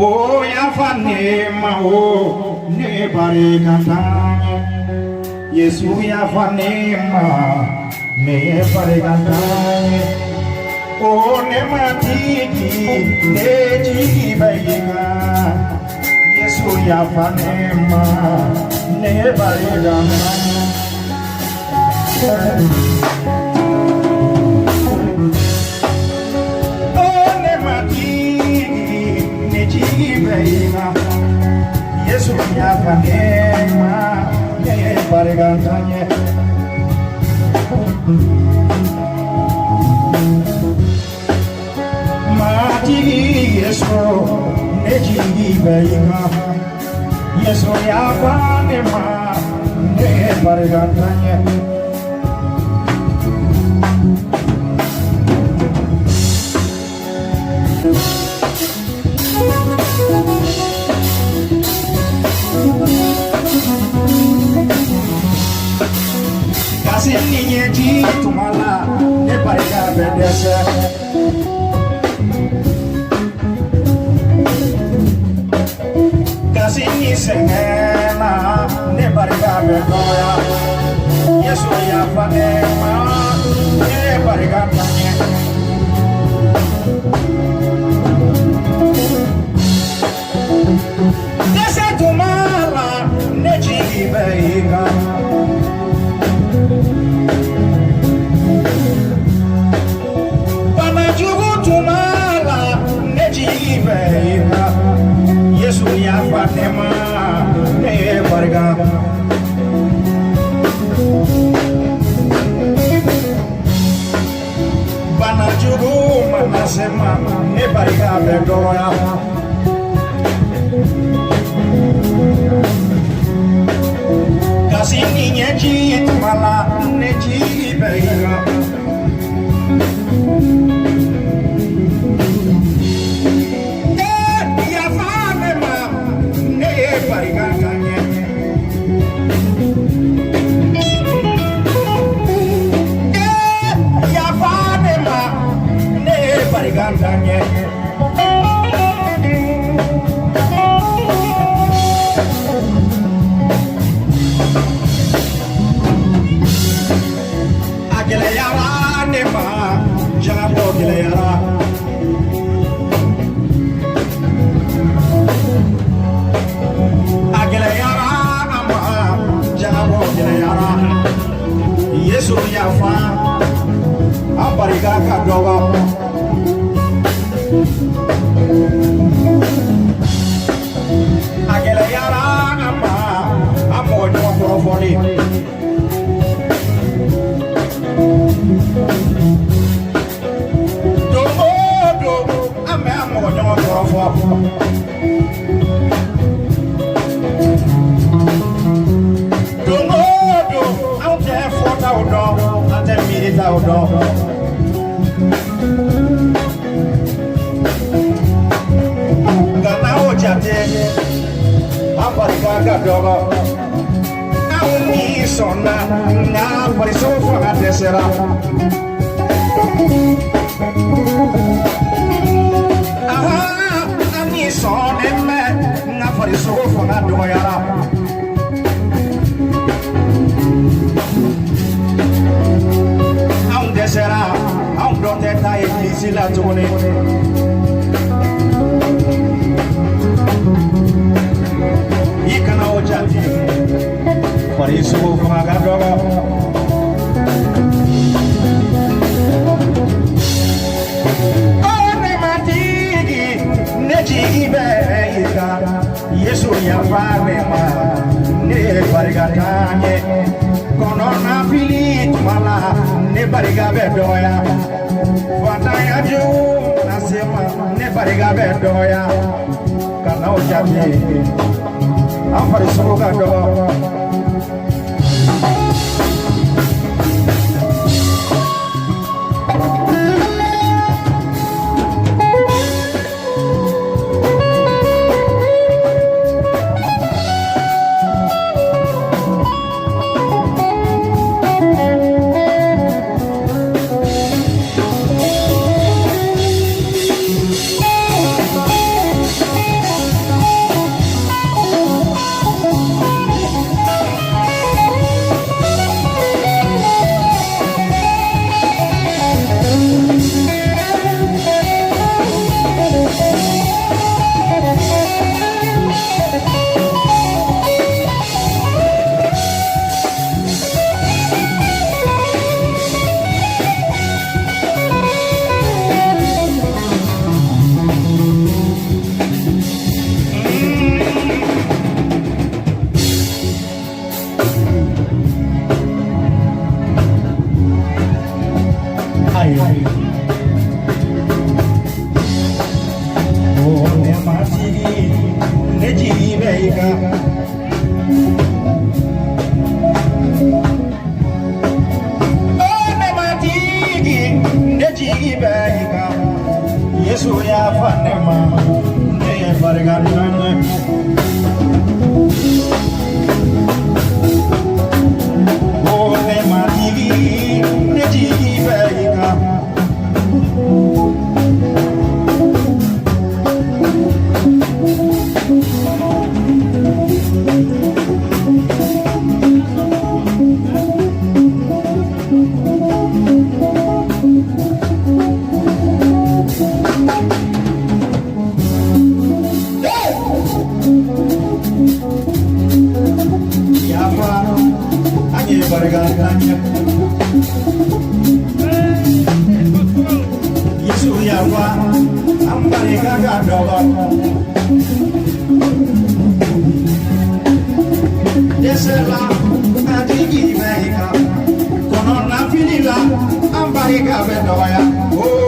Oh ya fanema o ne bare kantanye Yesu ya fanema ne bare kantanye O ne matiki ne jigi bayika Yesu ya fanema ne bare kantanye Yesu ya fanema ne bare kantanye Mati Yesu ne jigi bayika Yesu ya fanema ne bare kantanye Kasi niye di tumala ne barika bedese Kasi ni sengena ne barika bedoya Yesu ya fanema ne barika tanye Dese tumala ne jibeika Yesu ya Fatima ne barga Bana jugu manasema ne barga bedoya Kasi ninyeji tumala ne jibega Chretienne Agele yara ne ma jabo agele yara Agele yara ama jabo agele yara Yesu yafa Ambarika kadoga Agele yara ama amojo profoni Domodo ame amojo profoni Domodo ante fota odo ante milita odo Ambarika dogo Auni sona na parisofa atesera Aha ani sona me na parisofa adoyara Aun desera aun doteta eglise la tone Por isso vou pagar droga Oh, ne matigi Ne jigi beika Yesu ya fanema Ne barigatanye Kono na fili tumala Ne bariga bedoya Fataya ju Nasema Ne bariga bedoya Kana ojati Ampari suka doa Yesu ya fanema ne barigana o ne matigi ne jigi baika Yesu ya wa ambare gaga dogo desela adigi meika kono na finila ambare gaga dogo ya oh